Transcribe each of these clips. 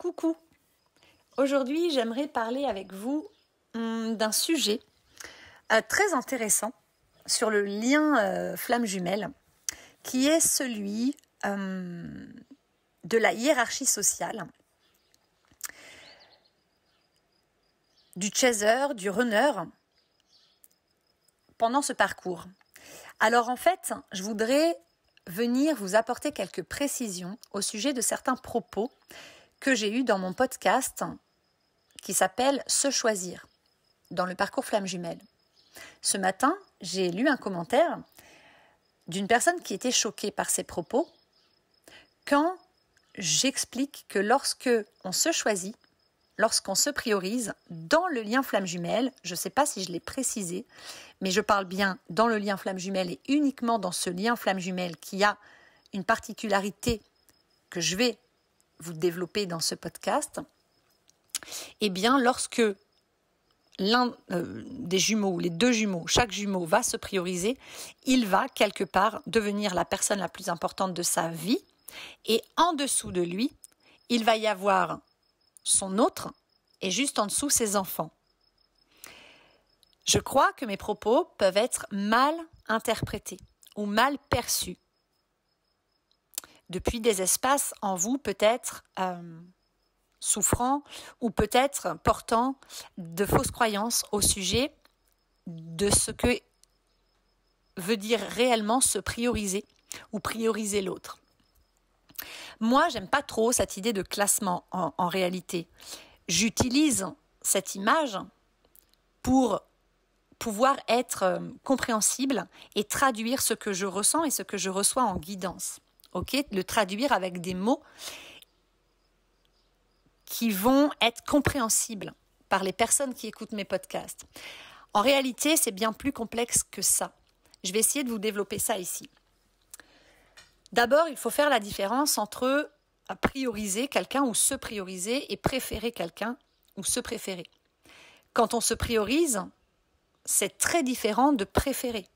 Coucou. Aujourd'hui, j'aimerais parler avec vous d'un sujet très intéressant sur le lien flamme jumelle, qui est celui de la hiérarchie sociale, du chaser, du runner, pendant ce parcours. Alors en fait, je voudrais venir vous apporter quelques précisions au sujet de certains propos que j'ai eus dans mon podcast qui s'appelle « Se choisir » dans le parcours flamme jumelle. Ce matin, j'ai lu un commentaire d'une personne qui était choquée par ces propos quand j'explique que lorsque on se choisit, lorsqu'on se priorise dans le lien flamme jumelle, je ne sais pas si je l'ai précisé, mais je parle bien dans le lien flamme jumelle et uniquement dans ce lien flamme jumelle qui a une particularité que je vais vous développer dans ce podcast, eh bien lorsque l'un des jumeaux ou les deux jumeaux, chaque jumeau va se prioriser, il va quelque part devenir la personne la plus importante de sa vie et en dessous de lui, il va y avoir son autre et juste en dessous ses enfants. Je crois que mes propos peuvent être mal interprétés ou mal perçus depuis des espaces en vous peut-être souffrant ou peut-être portant de fausses croyances au sujet de ce que veut dire réellement se prioriser ou prioriser l'autre. Moi, j'aime pas trop cette idée de classement en réalité. J'utilise cette image pour pouvoir être compréhensible et traduire ce que je ressens et ce que je reçois en guidance. Okay, le traduire avec des mots qui vont être compréhensibles par les personnes qui écoutent mes podcasts. En réalité, c'est bien plus complexe que ça. Je vais essayer de vous développer ça ici. D'abord, il faut faire la différence entre prioriser quelqu'un ou se prioriser et préférer quelqu'un ou se préférer. Quand on se priorise, c'est très différent de préférer.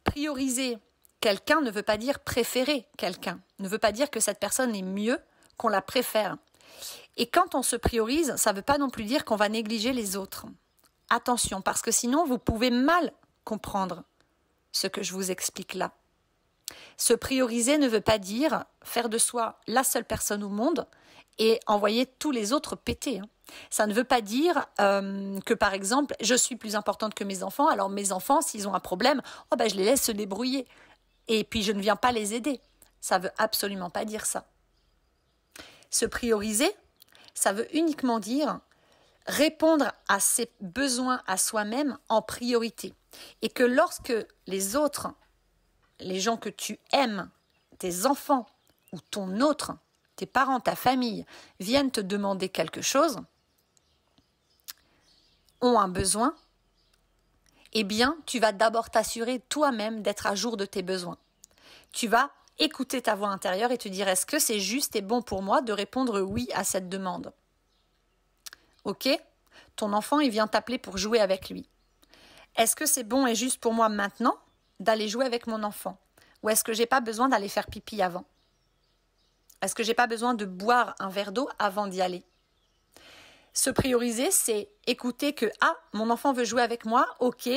Prioriser quelqu'un ne veut pas dire préférer quelqu'un, ne veut pas dire que cette personne est mieux, qu'on la préfère. Et quand on se priorise, ça ne veut pas non plus dire qu'on va négliger les autres. Attention, parce que sinon vous pouvez mal comprendre ce que je vous explique là. Se prioriser ne veut pas dire faire de soi la seule personne au monde et envoyer tous les autres péter. Ça ne veut pas dire que par exemple, je suis plus importante que mes enfants, alors mes enfants, s'ils ont un problème, je les laisse se débrouiller. Et puis je ne viens pas les aider. Ça ne veut absolument pas dire ça. Se prioriser, ça veut uniquement dire répondre à ses besoins à soi-même en priorité. Et que lorsque les autres, les gens que tu aimes, tes enfants ou ton autre, tes parents, ta famille, viennent te demander quelque chose, ont un besoin, eh bien, tu vas d'abord t'assurer toi-même d'être à jour de tes besoins. Tu vas écouter ta voix intérieure et te dire est-ce que c'est juste et bon pour moi de répondre oui à cette demande. Ok ? Ton enfant, il vient t'appeler pour jouer avec lui. Est-ce que c'est bon et juste pour moi maintenant d'aller jouer avec mon enfant ? Ou est-ce que j'ai pas besoin d'aller faire pipi avant ? Est-ce que j'ai pas besoin de boire un verre d'eau avant d'y aller ? Se prioriser, c'est écouter que mon enfant veut jouer avec moi, ok.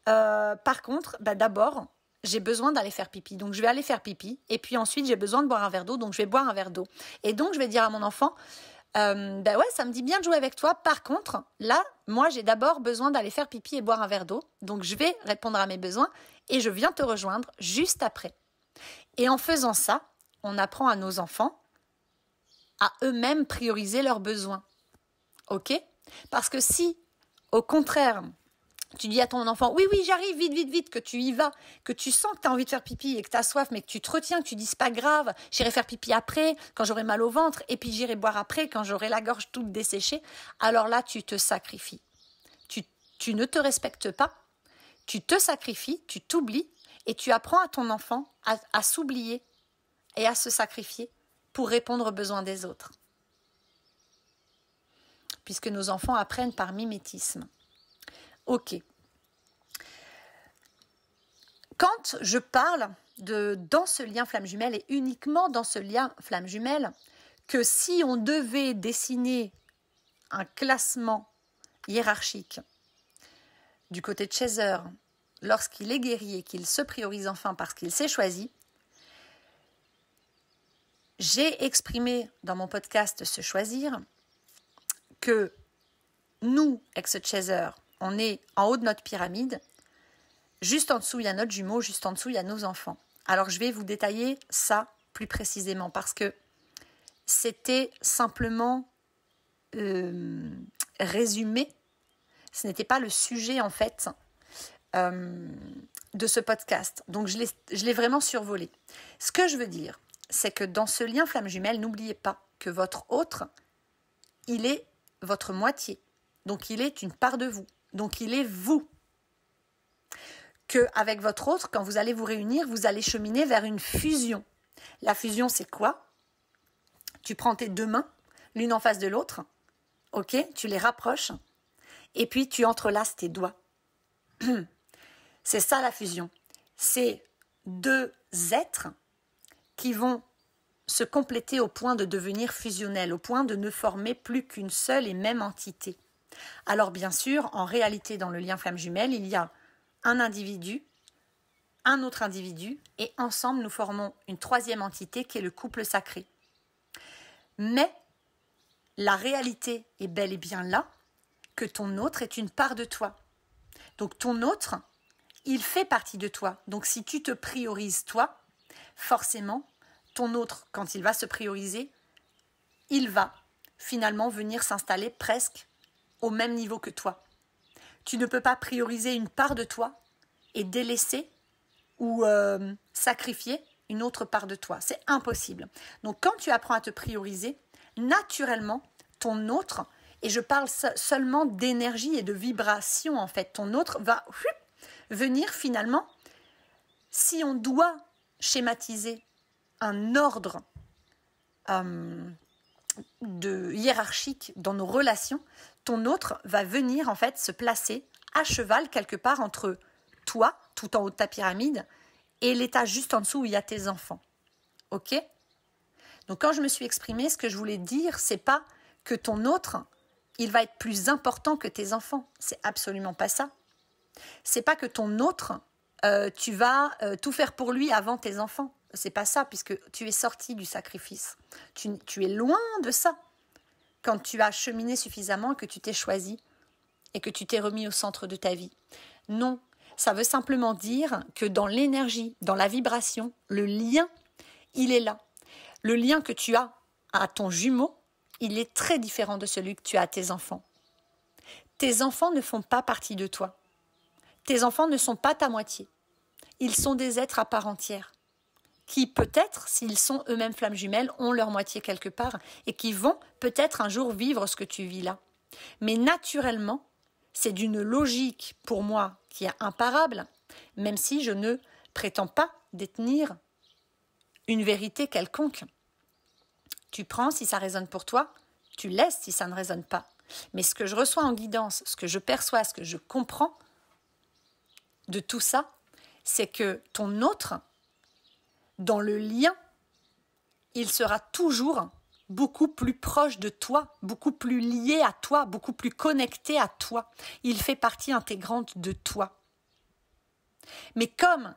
Par contre, d'abord, j'ai besoin d'aller faire pipi, donc je vais aller faire pipi. Et puis ensuite, j'ai besoin de boire un verre d'eau, donc je vais boire un verre d'eau. Et donc, je vais dire à mon enfant, ça me dit bien de jouer avec toi. Par contre, là, moi, j'ai d'abord besoin d'aller faire pipi et boire un verre d'eau. Donc, je vais répondre à mes besoins et je viens te rejoindre juste après. Et en faisant ça, on apprend à nos enfants à eux-mêmes prioriser leurs besoins. Ok ? Parce que si, au contraire, tu dis à ton enfant, oui, j'arrive, vite, que tu y vas, que tu sens que tu as envie de faire pipi et que tu as soif, mais que tu te retiens, que tu dis, c'est pas grave, j'irai faire pipi après, quand j'aurai mal au ventre, et puis j'irai boire après, quand j'aurai la gorge toute desséchée, alors là, tu te sacrifies. Tu ne te respectes pas, tu te sacrifies, tu t'oublies, et tu apprends à ton enfant à s'oublier et à se sacrifier pour répondre aux besoins des autres. Puisque nos enfants apprennent par mimétisme. Ok. Quand je parle dans ce lien flamme jumelle et uniquement dans ce lien flamme jumelle, que si on devait dessiner un classement hiérarchique du côté de Chaser, lorsqu'il est guéri et qu'il se priorise enfin parce qu'il s'est choisi, j'ai exprimé dans mon podcast Se Choisir que nous, ex-Chaser, on est en haut de notre pyramide. Juste en dessous, il y a notre jumeau, juste en dessous, il y a nos enfants. Alors, je vais vous détailler ça plus précisément parce que c'était simplement résumé. Ce n'était pas le sujet, en fait, de ce podcast. Donc, je l'ai vraiment survolé. Ce que je veux dire, c'est que dans ce lien flamme jumelle, n'oubliez pas que votre autre, il est votre moitié. Donc, il est une part de vous. Donc, il est vous. Qu'avec votre autre, quand vous allez vous réunir, vous allez cheminer vers une fusion. La fusion, c'est quoi? Tu prends tes deux mains, l'une en face de l'autre, ok? Tu les rapproches, et puis tu entrelaces tes doigts. C'est ça la fusion. C'est deux êtres qui vont se compléter au point de devenir fusionnels, au point de ne former plus qu'une seule et même entité. Alors bien sûr, en réalité, dans le lien flamme jumelle, il y a un individu, un autre individu, et ensemble, nous formons une troisième entité qui est le couple sacré. Mais la réalité est bel et bien là, que ton autre est une part de toi. Donc ton autre, il fait partie de toi. Donc si tu te priorises toi, forcément, ton autre, quand il va se prioriser, il va finalement venir s'installer presque au même niveau que toi. Tu ne peux pas prioriser une part de toi et délaisser ou sacrifier une autre part de toi. C'est impossible. Donc quand tu apprends à te prioriser, naturellement, ton autre, et je parle seulement d'énergie et de vibration en fait, ton autre va venir finalement, si on doit schématiser un ordre hiérarchique dans nos relations, ton autre va venir en fait se placer à cheval quelque part entre toi, tout en haut de ta pyramide, et l'état juste en dessous où il y a tes enfants. Ok? Donc quand je me suis exprimée, ce que je voulais dire, c'est pas que ton autre, il va être plus important que tes enfants. C'est absolument pas ça. C'est pas que ton autre, tu vas tout faire pour lui avant tes enfants. C'est pas ça, puisque tu es sorti du sacrifice. Tu es loin de ça. Quand tu as cheminé suffisamment, que tu t'es choisi et que tu t'es remis au centre de ta vie. Non, ça veut simplement dire que dans l'énergie, dans la vibration, le lien, il est là. Le lien que tu as à ton jumeau, il est très différent de celui que tu as à tes enfants. Tes enfants ne font pas partie de toi. Tes enfants ne sont pas ta moitié. Ils sont des êtres à part entière qui peut-être, s'ils sont eux-mêmes flammes jumelles, ont leur moitié quelque part et qui vont peut-être un jour vivre ce que tu vis là. Mais naturellement, c'est d'une logique pour moi qui est imparable, même si je ne prétends pas détenir une vérité quelconque. Tu prends si ça résonne pour toi, tu laisses si ça ne résonne pas. Mais ce que je reçois en guidance, ce que je perçois, ce que je comprends de tout ça, c'est que ton autre, dans le lien, il sera toujours beaucoup plus proche de toi, beaucoup plus lié à toi, beaucoup plus connecté à toi. Il fait partie intégrante de toi. Mais comme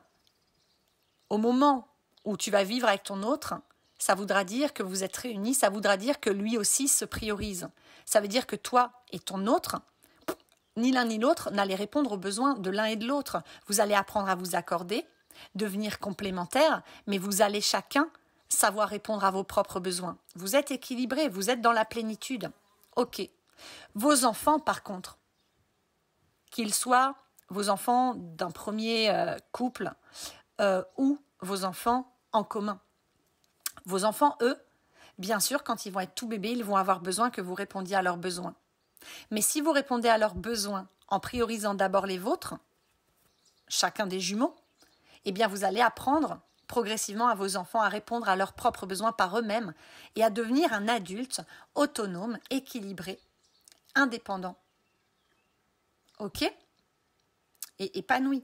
au moment où tu vas vivre avec ton autre, ça voudra dire que vous êtes réunis, ça voudra dire que lui aussi se priorise. Ça veut dire que toi et ton autre, ni l'un ni l'autre n'allez répondre aux besoins de l'un et de l'autre. Vous allez apprendre à vous accorder, devenir complémentaires, mais vous allez chacun savoir répondre à vos propres besoins. Vous êtes équilibrés, vous êtes dans la plénitude. Ok. Vos enfants, par contre, qu'ils soient vos enfants d'un premier couple ou vos enfants en commun. Vos enfants, eux, bien sûr, quand ils vont être tout bébés, ils vont avoir besoin que vous répondiez à leurs besoins. Mais si vous répondez à leurs besoins en priorisant d'abord les vôtres, chacun des jumeaux, eh bien vous allez apprendre progressivement à vos enfants à répondre à leurs propres besoins par eux-mêmes et à devenir un adulte autonome, équilibré, indépendant. Ok ? Et épanoui.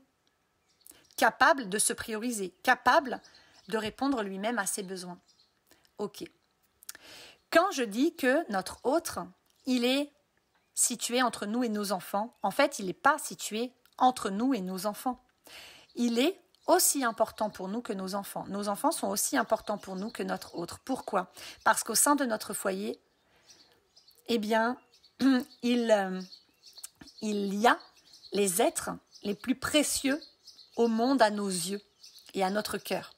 Capable de se prioriser, capable de répondre lui-même à ses besoins. Ok. Quand je dis que notre autre, il est situé entre nous et nos enfants, en fait, il n'est pas situé entre nous et nos enfants. Il est aussi important pour nous que nos enfants. Nos enfants sont aussi importants pour nous que notre autre. Pourquoi? Parce qu'au sein de notre foyer, eh bien, il y a les êtres les plus précieux au monde à nos yeux et à notre cœur.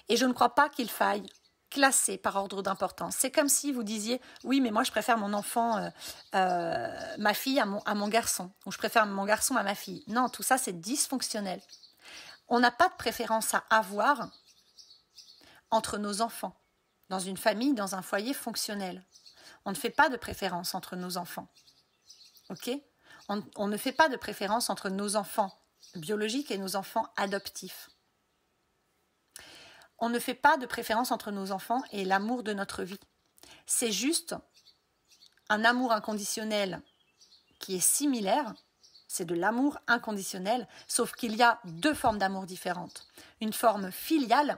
Et je ne crois pas qu'il faille classer par ordre d'importance. C'est comme si vous disiez « Oui, mais moi je préfère mon enfant, ma fille à mon garçon. » Ou « Je préfère mon garçon à ma fille. » Non, tout ça c'est dysfonctionnel. On n'a pas de préférence à avoir entre nos enfants, dans une famille, dans un foyer fonctionnel. On ne fait pas de préférence entre nos enfants. Ok ? On ne fait pas de préférence entre nos enfants biologiques et nos enfants adoptifs. On ne fait pas de préférence entre nos enfants et l'amour de notre vie. C'est juste un amour inconditionnel qui est similaire. C'est de l'amour inconditionnel, sauf qu'il y a deux formes d'amour différentes. Une forme filiale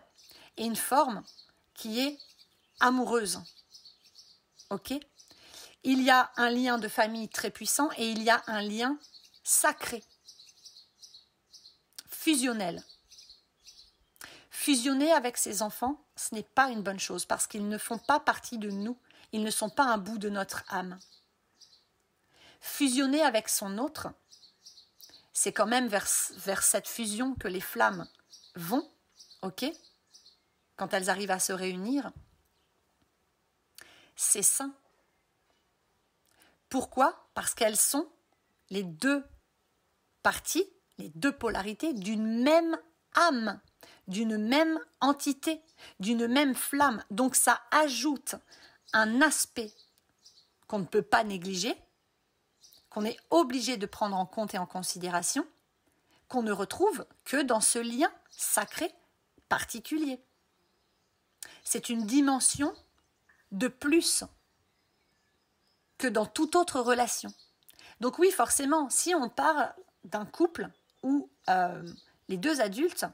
et une forme qui est amoureuse. Ok ? Il y a un lien de famille très puissant et il y a un lien sacré, fusionnel. Fusionner avec ses enfants, ce n'est pas une bonne chose parce qu'ils ne font pas partie de nous, ils ne sont pas un bout de notre âme. Fusionner avec son autre, c'est quand même vers cette fusion que les flammes vont, ok ? Quand elles arrivent à se réunir, c'est sain. Pourquoi ? Parce qu'elles sont les deux parties, les deux polarités d'une même âme, d'une même entité, d'une même flamme. Donc ça ajoute un aspect qu'on ne peut pas négliger, qu'on est obligé de prendre en compte et en considération, qu'on ne retrouve que dans ce lien sacré particulier. C'est une dimension de plus que dans toute autre relation. Donc oui, forcément, si on parle d'un couple où les deux adultes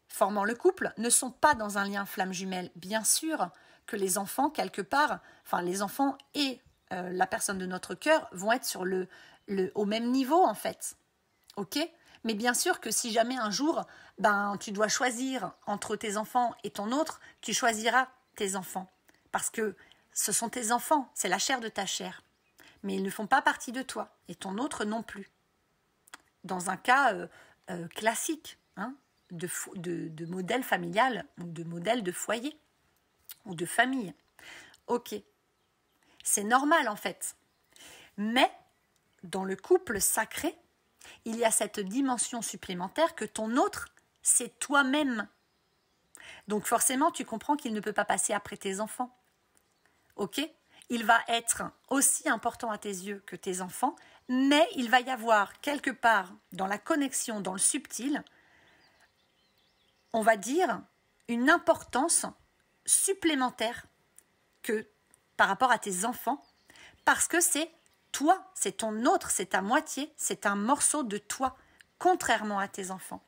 formant le couple ne sont pas dans un lien flamme jumelle, bien sûr que les enfants, quelque part, enfin les enfants et la personne de notre cœur vont être sur au même niveau en fait. Ok ? Mais bien sûr que si jamais un jour, tu dois choisir entre tes enfants et ton autre, tu choisiras tes enfants. Parce que ce sont tes enfants, c'est la chair de ta chair. Mais ils ne font pas partie de toi, et ton autre non plus. Dans un cas classique, hein, de modèle familial, ou de modèle de foyer, ou de famille. Ok, c'est normal en fait. Mais, dans le couple sacré, il y a cette dimension supplémentaire que ton autre, c'est toi-même. Donc forcément, tu comprends qu'il ne peut pas passer après tes enfants. Ok ? Il va être aussi important à tes yeux que tes enfants, mais il va y avoir quelque part dans la connexion, dans le subtil, on va dire, une importance supplémentaire que par rapport à tes enfants, parce que c'est toi, c'est ton autre, c'est ta moitié, c'est un morceau de toi, contrairement à tes enfants.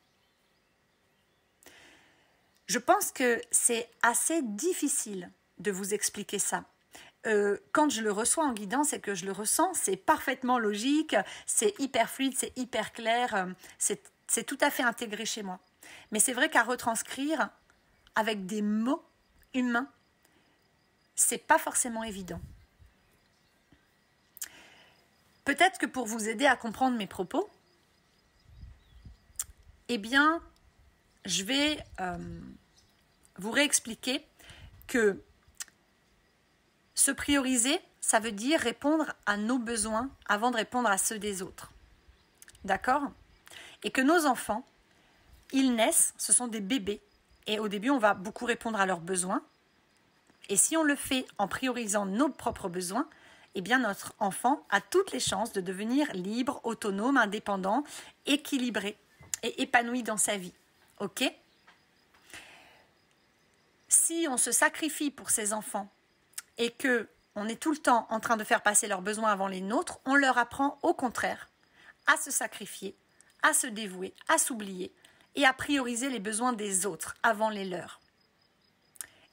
Je pense que c'est assez difficile de vous expliquer ça. Quand je le reçois en guidance et que je le ressens, c'est parfaitement logique, c'est hyper fluide, c'est hyper clair, c'est tout à fait intégré chez moi. Mais c'est vrai qu'à retranscrire avec des mots humains, c'est pas forcément évident. Peut-être que pour vous aider à comprendre mes propos, eh bien, je vais vous réexpliquer que se prioriser, ça veut dire répondre à nos besoins avant de répondre à ceux des autres. D'accord ? Et que nos enfants, ils naissent, ce sont des bébés. Et au début, on va beaucoup répondre à leurs besoins. Et si on le fait en priorisant nos propres besoins, eh bien notre enfant a toutes les chances de devenir libre, autonome, indépendant, équilibré et épanoui dans sa vie. Ok ? Si on se sacrifie pour ses enfants et que on est tout le temps en train de faire passer leurs besoins avant les nôtres, on leur apprend au contraire à se sacrifier, à se dévouer, à s'oublier et à prioriser les besoins des autres avant les leurs.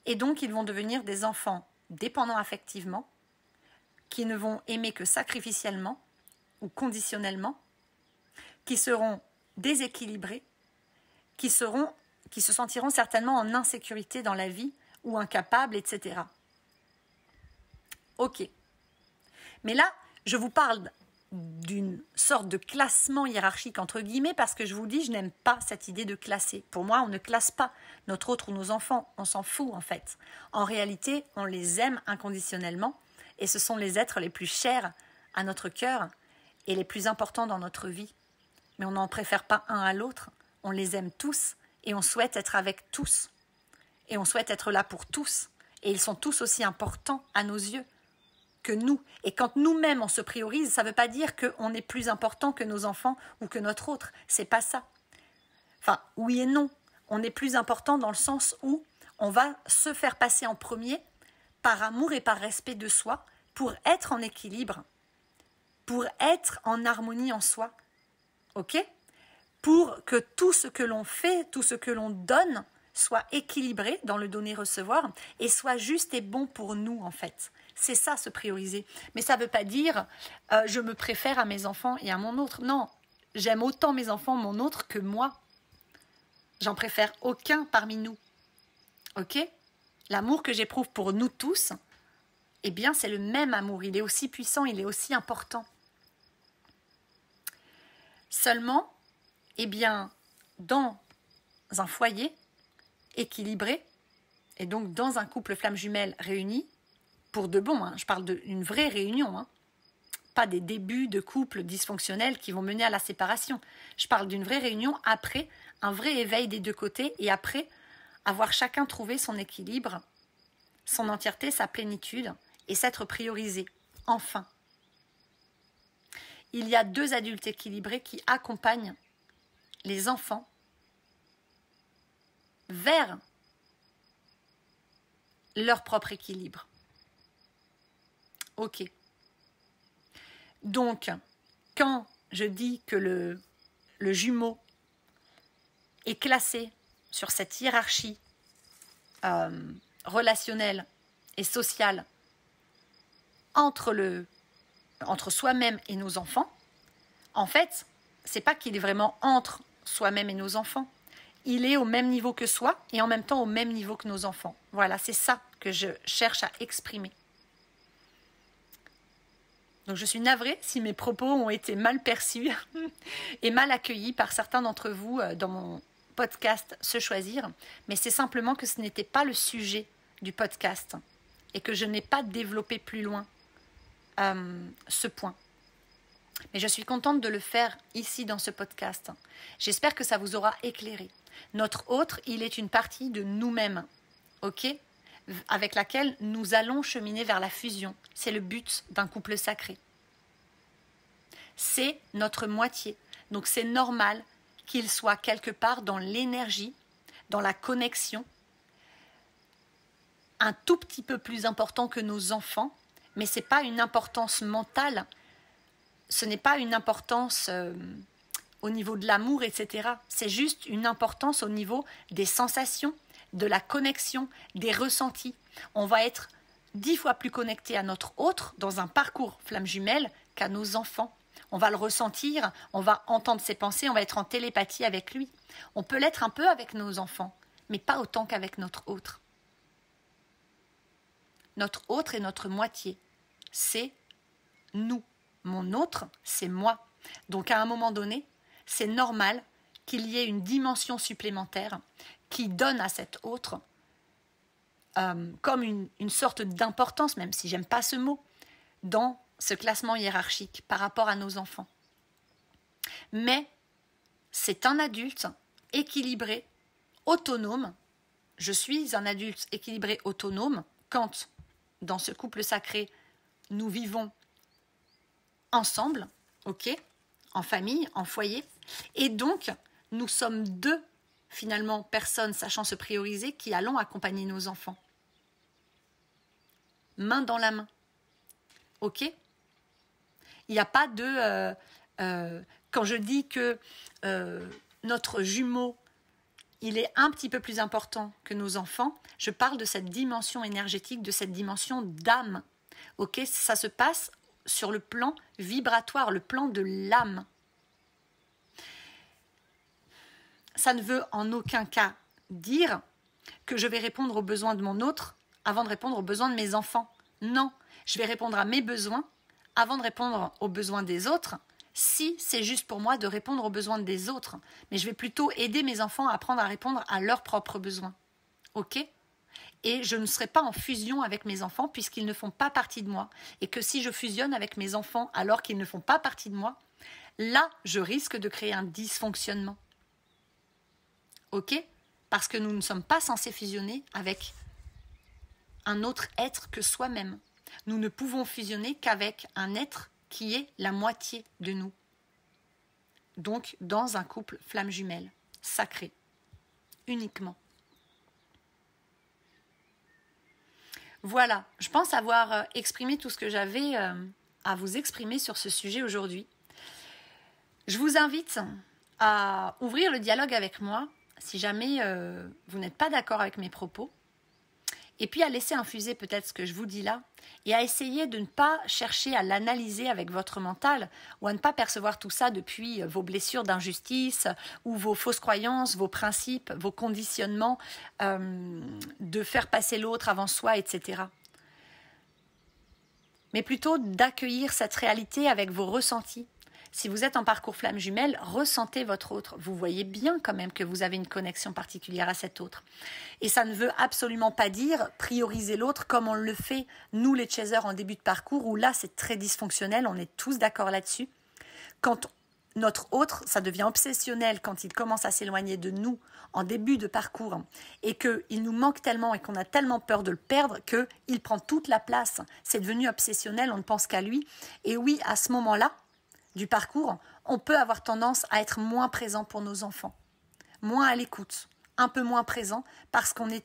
Et donc, ils vont devenir des enfants dépendants affectivement, qui ne vont aimer que sacrificiellement ou conditionnellement, qui seront déséquilibrés, qui se sentiront certainement en insécurité dans la vie ou incapables, etc. Ok. Mais là, je vous parle d'une sorte de classement hiérarchique entre guillemets parce que je vous dis, je n'aime pas cette idée de classer. Pour moi, on ne classe pas notre autre ou nos enfants, on s'en fout en fait. En réalité, on les aime inconditionnellement et ce sont les êtres les plus chers à notre cœur et les plus importants dans notre vie. Mais on n'en préfère pas un à l'autre, on les aime tous et on souhaite être avec tous. Et on souhaite être là pour tous. Et ils sont tous aussi importants à nos yeux que nous. Et quand nous-mêmes on se priorise, ça ne veut pas dire qu'on est plus important que nos enfants ou que notre autre. C'est pas ça. Enfin, oui et non. On est plus important dans le sens où on va se faire passer en premier par amour et par respect de soi pour être en équilibre, pour être en harmonie en soi. Ok ? Pour que tout ce que l'on fait, tout ce que l'on donne, soit équilibré dans le donner-recevoir et soit juste et bon pour nous en fait. C'est ça, se prioriser. Mais ça ne veut pas dire je me préfère à mes enfants et à mon autre. Non, j'aime autant mes enfants, mon autre, que moi. J'en préfère aucun parmi nous. Ok ? L'amour que j'éprouve pour nous tous, eh bien c'est le même amour. Il est aussi puissant, il est aussi important. Seulement, eh bien, dans un foyer équilibré, et donc dans un couple flamme jumelle réuni, pour de bon, hein, je parle d'une vraie réunion, hein, pas des débuts de couple dysfonctionnels qui vont mener à la séparation. Je parle d'une vraie réunion après un vrai éveil des deux côtés et après avoir chacun trouvé son équilibre, son entièreté, sa plénitude et s'être priorisé. Enfin, il y a 2 adultes équilibrés qui accompagnent les enfants vers leur propre équilibre. Ok. Donc, quand je dis que le jumeau est classé sur cette hiérarchie relationnelle et sociale entre soi-même et nos enfants, en fait, c'est pas qu'il est vraiment entre soi-même et nos enfants. Il est au même niveau que soi et en même temps au même niveau que nos enfants. Voilà, c'est ça que je cherche à exprimer. Donc je suis navrée si mes propos ont été mal perçus et mal accueillis par certains d'entre vous dans mon podcast Se Choisir, mais c'est simplement que ce n'était pas le sujet du podcast et que je n'ai pas développé plus loin ce point. Mais je suis contente de le faire ici dans ce podcast. J'espère que ça vous aura éclairé. Notre autre, il est une partie de nous-mêmes, ok ? Avec laquelle nous allons cheminer vers la fusion. C'est le but d'un couple sacré. C'est notre moitié. Donc c'est normal qu'il soit quelque part dans l'énergie, dans la connexion, un tout petit peu plus important que nos enfants, mais ce n'est pas une importance mentale, ce n'est pas une importance au niveau de l'amour, etc. C'est juste une importance au niveau des sensations, de la connexion, des ressentis. On va être 10 fois plus connecté à notre autre dans un parcours flamme jumelle qu'à nos enfants. On va le ressentir, on va entendre ses pensées, on va être en télépathie avec lui. On peut l'être un peu avec nos enfants, mais pas autant qu'avec notre autre. Notre autre est notre moitié. C'est nous. Mon autre, c'est moi. Donc à un moment donné, c'est normal qu'il y ait une dimension supplémentaire qui donne à cet autre comme une sorte d'importance, même si j'aime pas ce mot, dans ce classement hiérarchique par rapport à nos enfants. Mais c'est un adulte équilibré, autonome. Je suis un adulte équilibré, autonome, quand, dans ce couple sacré, nous vivons ensemble, ok, en famille, en foyer, et donc nous sommes 2 finalement personnes sachant se prioriser qui allons accompagner nos enfants, main dans la main, ok. Il n'y a pas de quand je dis que notre jumeau il est un petit peu plus important que nos enfants. Je parle de cette dimension énergétique, de cette dimension d'âme. Ok, ça se passe sur le plan vibratoire, le plan de l'âme. Ça ne veut en aucun cas dire que je vais répondre aux besoins de mon autre avant de répondre aux besoins de mes enfants. Non, je vais répondre à mes besoins avant de répondre aux besoins des autres, si c'est juste pour moi de répondre aux besoins des autres. Mais je vais plutôt aider mes enfants à apprendre à répondre à leurs propres besoins. Ok ? Et je ne serai pas en fusion avec mes enfants puisqu'ils ne font pas partie de moi. Et que si je fusionne avec mes enfants alors qu'ils ne font pas partie de moi, là, je risque de créer un dysfonctionnement. Ok ? Parce que nous ne sommes pas censés fusionner avec un autre être que soi-même. Nous ne pouvons fusionner qu'avec un être qui est la moitié de nous. Donc, dans un couple flamme jumelle, sacré, uniquement. Voilà, je pense avoir exprimé tout ce que j'avais à vous exprimer sur ce sujet aujourd'hui. Je vous invite à ouvrir le dialogue avec moi, si jamais vous n'êtes pas d'accord avec mes propos, et puis à laisser infuser peut-être ce que je vous dis là, et à essayer de ne pas chercher à l'analyser avec votre mental, ou à ne pas percevoir tout ça depuis vos blessures d'injustice, ou vos fausses croyances, vos principes, vos conditionnements, de faire passer l'autre avant soi, etc. Mais plutôt d'accueillir cette réalité avec vos ressentis. Si vous êtes en parcours flamme jumelle, ressentez votre autre. Vous voyez bien quand même que vous avez une connexion particulière à cet autre. Et ça ne veut absolument pas dire prioriser l'autre comme on le fait, nous les chasers en début de parcours, où là c'est très dysfonctionnel, on est tous d'accord là-dessus. Quand notre autre, ça devient obsessionnel quand il commence à s'éloigner de nous en début de parcours et qu'il nous manque tellement et qu'on a tellement peur de le perdre qu'il prend toute la place. C'est devenu obsessionnel, on ne pense qu'à lui. Et oui, à ce moment-là, du parcours, on peut avoir tendance à être moins présent pour nos enfants, moins à l'écoute, un peu moins présent parce qu'on est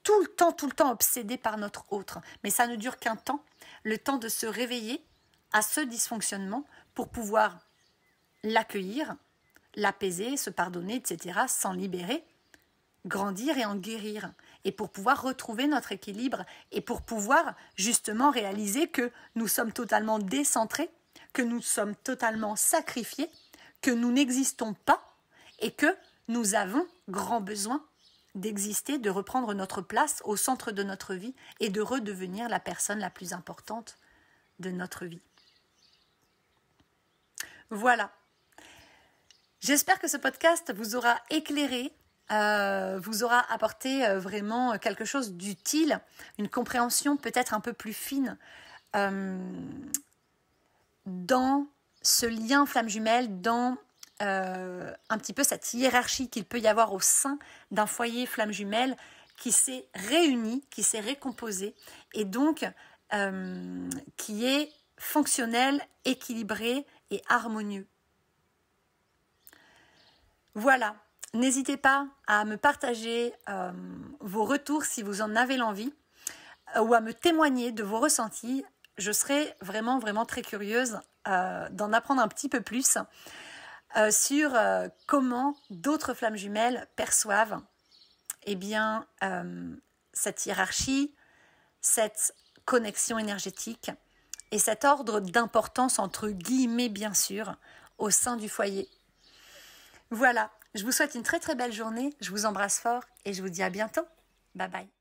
tout le temps obsédé par notre autre. Mais ça ne dure qu'un temps, le temps de se réveiller à ce dysfonctionnement pour pouvoir l'accueillir, l'apaiser, se pardonner, etc., s'en libérer, grandir et en guérir. Et pour pouvoir retrouver notre équilibre et pour pouvoir justement réaliser que nous sommes totalement décentrés, que nous sommes totalement sacrifiés, que nous n'existons pas et que nous avons grand besoin d'exister, de reprendre notre place au centre de notre vie et de redevenir la personne la plus importante de notre vie. Voilà. J'espère que ce podcast vous aura éclairé, vous aura apporté vraiment quelque chose d'utile, une compréhension peut-être un peu plus fine dans ce lien flamme jumelle, dans un petit peu cette hiérarchie qu'il peut y avoir au sein d'un foyer flamme jumelle qui s'est réuni, qui s'est récomposé et donc qui est fonctionnel, équilibré et harmonieux. Voilà, n'hésitez pas à me partager vos retours si vous en avez l'envie ou à me témoigner de vos ressentis. Je serais vraiment très curieuse d'en apprendre un petit peu plus sur comment d'autres flammes jumelles perçoivent cette hiérarchie, cette connexion énergétique et cet ordre d'importance entre guillemets bien sûr au sein du foyer. Voilà, je vous souhaite une très belle journée, je vous embrasse fort et je vous dis à bientôt. Bye bye.